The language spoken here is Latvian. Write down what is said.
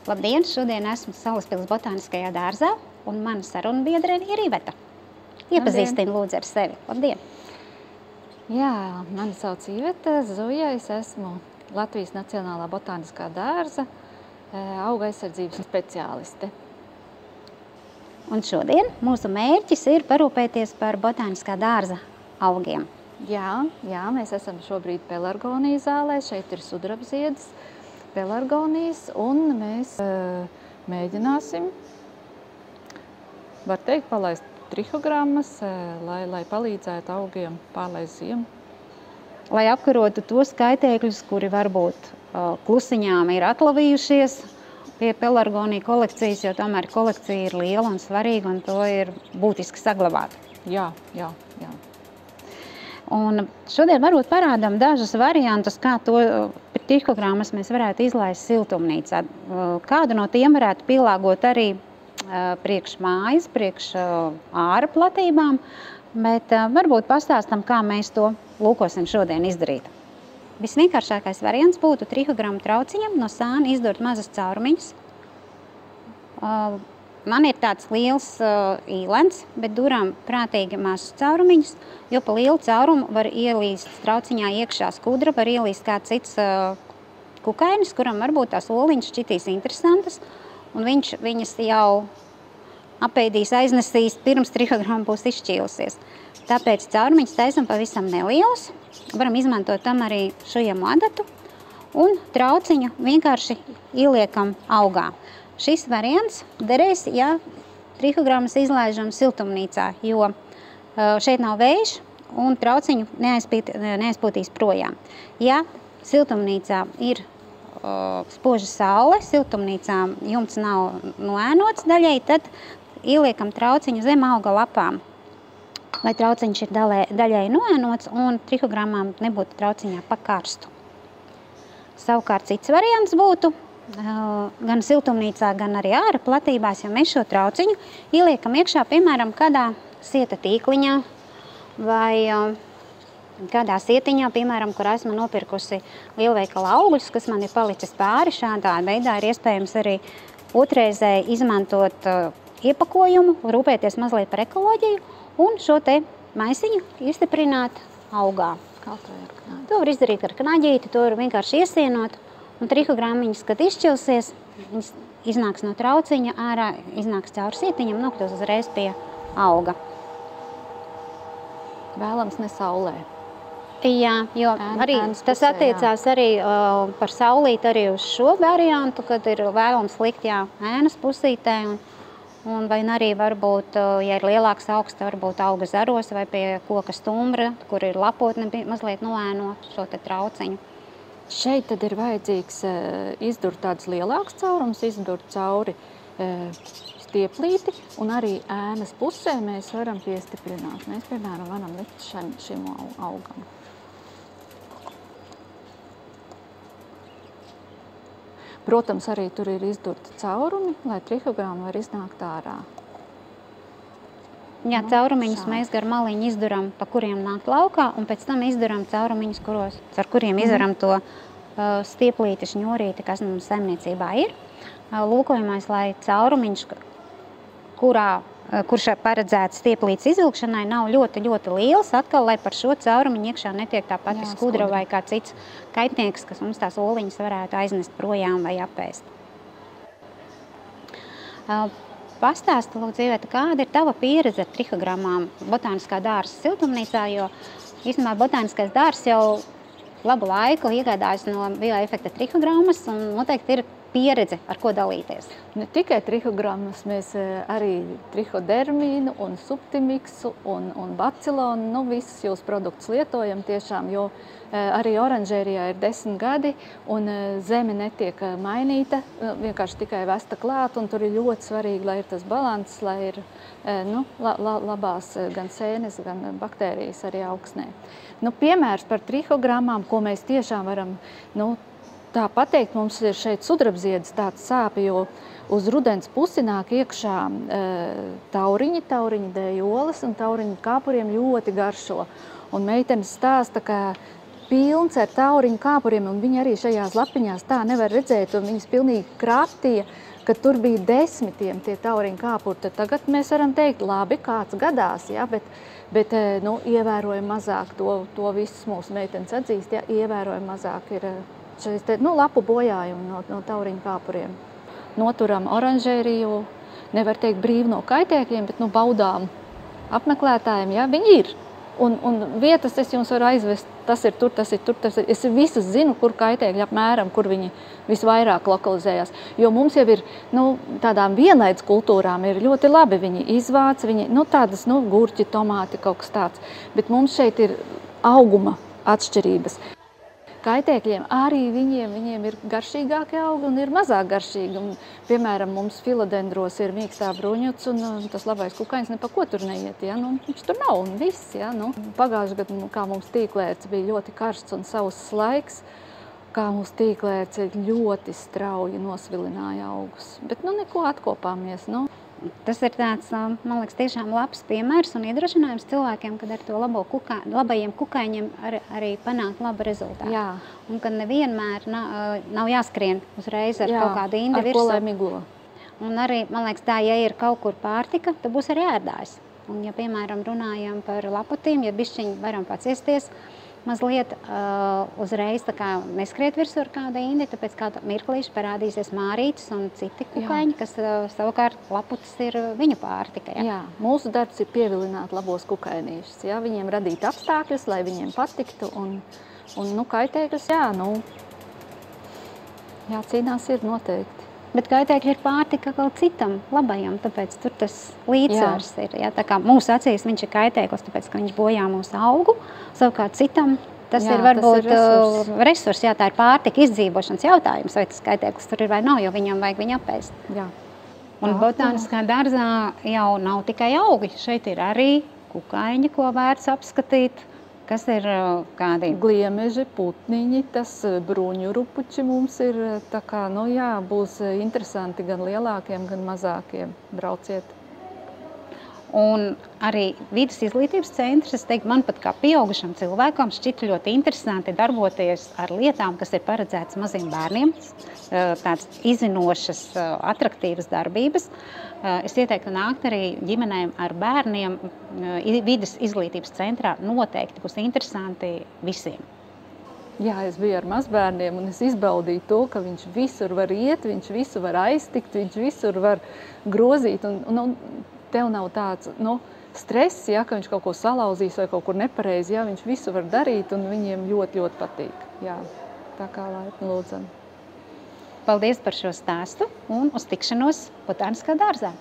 Labdien! Šodien esmu Salaspils botāniskajā dārzā, un mana sarunbiedrene ir Iveta. Iepazīstini lūdzu ar sevi. Labdien! Jā, mani sauc Iveta Zuja, es esmu Latvijas Nacionālā botāniskā dārza auga aizsardzības speciāliste. Un šodien mūsu mērķis ir parūpēties par botāniskā dārza augiem. Jā, mēs esam šobrīd pelargoniju zālē, šeit ir sudrabziedis, pelargonijas, un mēs mēģināsim, var teikt, palaist trihogrammas, lai palīdzētu augiem pārlaist ziemu. Lai apkarotu tos kaitēkļus, kuri varbūt klusiņām ir atlavījušies pie pelargoniju kolekcijas, jo tomēr kolekcija ir liela un svarīga, un to ir būtiski saglabāt. Jā. Un šodien varbūt parādām dažus variantus, kā to trihogrammas mēs varētu izlaist siltumnīcā. Kādu no tiem varētu pielāgot arī priekš mājas, priekš āra platībām, bet varbūt pastāstam, kā mēs to lūkosim šodien izdarīt. Visvienkāršākais variants būtu trihogrammu trauciņam no sāna izdurt mazas caurumiņas. Man ir tāds liels īlens, bet duram prātīgi mazas caurumiņas, jo pa lielu caurumu var ielīst trauciņā iekšā skudra, var ielīst kāds cits kukainis, kuram varbūt tās oliņas šķitīs interesantas, un viņš viņas jau apēdīs, aiznesīs, pirms trihogramma būs izšķīlusies. Tāpēc caurumiņas taisam pavisam nelielas, varam izmantot tam arī šujamo adatu, un trauciņu vienkārši ieliekam augā. Šis variants derēs, ja trihogrammas izlaižam siltumnīcā, jo šeit nav vējš un trauciņu neaizpūtīs projām. Ja siltumnīcā ir spoža saule, siltumnīcā jumts nav noēnots daļai, tad ieliekam trauciņu zem auga lapām, lai trauciņš ir daļai noēnots un trihogrammām nebūtu trauciņā pa karstu. Savukārt cits variants būtu gan siltumnīcā, gan arī āra platībās, ja mēs šo trauciņu ieliekam iekšā, piemēram, kādā sieta tīkliņā vai kādā sietiņā, piemēram, kur esmu nopirkusi lielveikala augļus, kas man ir palicis pāri. Šādā veidā ir iespējams arī otrreizēji izmantot iepakojumu, rūpēties mazliet par ekoloģiju un šo te maisiņu iestiprināt augā. To var izdarīt ar knaģīti, to var vienkārši iesienot. Un trihogrammiņas, kad izšķilsies, viņas iznāks no trauciņa, ārā iznāks cauri sietiņam, nokļūs uzreiz pie auga. Vēlams ne saulē. Jā, jo arī tas attiecās arī par saulīti arī uz šo variantu, kad ir vēlams likt ēnas pusītē, un vai arī varbūt, ja ir lielāks augsts, varbūt auga zaros vai pie koka stumbra, kur ir lapotne mazliet noēnot šo te trauciņu. Šeit tad ir vajadzīgs izdurt tādus lielākus caurumus, izdurt cauri stieplīti, un arī ēnas pusē mēs varam piestiprināt. Mēs, piemēram, varam likt šim augam. Protams, arī tur ir izdurti caurumi, lai trihogramma var iznākt ārā. Jā, caurumiņus mēs gar maliņu izduram, pa kuriem nāk laukā, un pēc tam izduram caurumiņus, ar kuriem izvaram to stieplīti, šņurīti, kas mums saimniecībā ir. Lūkojamais, lai caurumiņš, kurš paredzēts stieplītes izvilkšanai, nav ļoti liels, atkal, lai par šo caurumiņu iekšā netiek tā pati skudra vai kā cits kaitnieks, kas mums tās oliņas varētu aiznest projām vai apēst. Pastāsti, lūdzu, Iveta, kāda ir tava pieredze ar trihogrammām botāniskā dārza siltumnīcā, jo īstenībā botāniskais dārzs jau labu laiku iegādājas no bioefekta trihogrammas un noteikti ir pieredze, ar ko dalīties. Ne tikai trihogrammas, mēs arī trihodermīnu un subtimiksu un bacilonu, visus jūs produktus lietojam tiešām, jo arī oranžērijā ir 10 gadi un zeme netiek mainīta, vienkārši tikai vesta klāt, un tur ir ļoti svarīgi, lai ir tas balanss, lai ir labās gan sēnes, gan baktērijas arī augsnē. Piemērs par trihogrammām, ko mēs tiešām varam, tā pateikt, mums ir šeit sudrabziedis tāds sāpi, jo uz rudens pusi nāk iekšā tauriņi dēļ olas, un tauriņu kāpuriem ļoti garšo. Un meitenes stāsta, ka pilns ar tauriņu kāpuriem, un viņi arī šajās lapiņās tā nevar redzēt, un viņas pilnīgi kraptīja, ka tur bija 10 tie tauriņu kāpuri. Tad tagad mēs varam teikt, labi, kāds gadās, ja, bet nu, ievērojami mazāk to visas mūsu meitenes atzīst, ja, ievērojami mazāk ir šeit, nu, lapu bojājumi no tauriņu kāpuriem. Noturam oranžēriju, nevar teikt brīvi no kaitēkļiem, bet nu, baudām apmeklētājiem, ja, viņi ir. Un vietas es jums varu aizvest, tas ir tur, tas ir tur, tas ir. Es visus zinu, kur kaitēkļi apmēram, kur viņi visvairāk lokalizējās. Jo mums jau ir, nu, tādām vienlaids kultūrām ir ļoti labi, viņi izvāc, viņi, nu, tādas, nu, gurķi, tomāti, kaut kas tāds. Bet mums šeit ir auguma atšķirības. Kaitēkļiem arī viņiem ir garšīgākie augi un ir mazāk garšīgi. Un, piemēram, mums filodendros ir mīkstā bruņuts un tas labais kukaiņš ne pa ko tur neiet. Ja? Nu, viņš tur nav un viss. Ja? Nu, pagājuši gadu, kā mums tīklērts bija ļoti karsts un sauss laiks, kā mums tīklērts ļoti strauji nosvilināja augus. Bet nu neko atkopāmies. Nu. Tas ir tāds, man liekas, tiešām labs piemērs un iedrošinājums cilvēkiem, kad ar to labajiem kukaiņiem arī panāk labu rezultātu. Jā. Un kad nevienmēr nav jāskrien uzreiz ar kaut kādu indi virsū. Ar ko lai miglo. Un arī, man liekas, tā, ja ir kaut kur pārtika, tad būs arī ēdājs. Un ja, piemēram, runājam par laputīm, ja bišķiņi varam paciesties, mazliet uzreiz tā kā neskriet virsū ar kādu indi, tāpēc kādu mirklīši parādīsies mārītis un citi kukaiņi, kas savukārt laputis ir viņu pārtika. Ja? Jā, mūsu darbs ir pievilināt labos kukainīšus, ja? Viņiem radīt apstākļus, lai viņiem patiktu un nu, kaitēkļus, jā, nu, jācīnās ir noteikti. Bet kaitēkļi ir pārtika kaut citam labajam, tāpēc tur tas līdzsvars ir. Ja? Tā kā mūsu acīs viņš ir kaitēklis, tāpēc, ka viņš bojā mūsu augu, savukārt citam tas ir varbūt resurs, jā, tā ir pārtika izdzīvošanas jautājums, vai tas kaitēklis tur ir vai nav, jo viņam vajag viņu apēst. Jā. Un botāniskā dārzā jau nav tikai augi, šeit ir arī kukaiņi, ko vērts apskatīt. Kas ir kādi? Gliemeži, putniņi, tas bruņurupuči mums ir, tā kā, nu jā, būs interesanti gan lielākiem, gan mazākiem. Brauciet. Un arī vides izglītības centrs, es teiktu, man pat kā pieaugušam cilvēkam šķita ļoti interesanti darboties ar lietām, kas ir paredzētas maziem bērniem, tāds izzinošas, atraktīvas darbības. Es ieteiktu nākt arī ģimenēm ar bērniem. Vides izglītības centrā noteikti būs interesanti visiem. Jā, es biju ar mazbērniem un es izbaudīju to, ka viņš visur var iet, viņš visu var aiztikt, viņš visur var grozīt. Un tev nav tāds, nu, stress, ja, ka viņš kaut ko salauzīs vai kaut kur nepareizi, ja, viņš visu var darīt un viņiem ļoti, ļoti patīk. Jā, tā kā laipni lūdzam. Paldies par šo stāstu un uz tikšanos Botāniskā dārzā!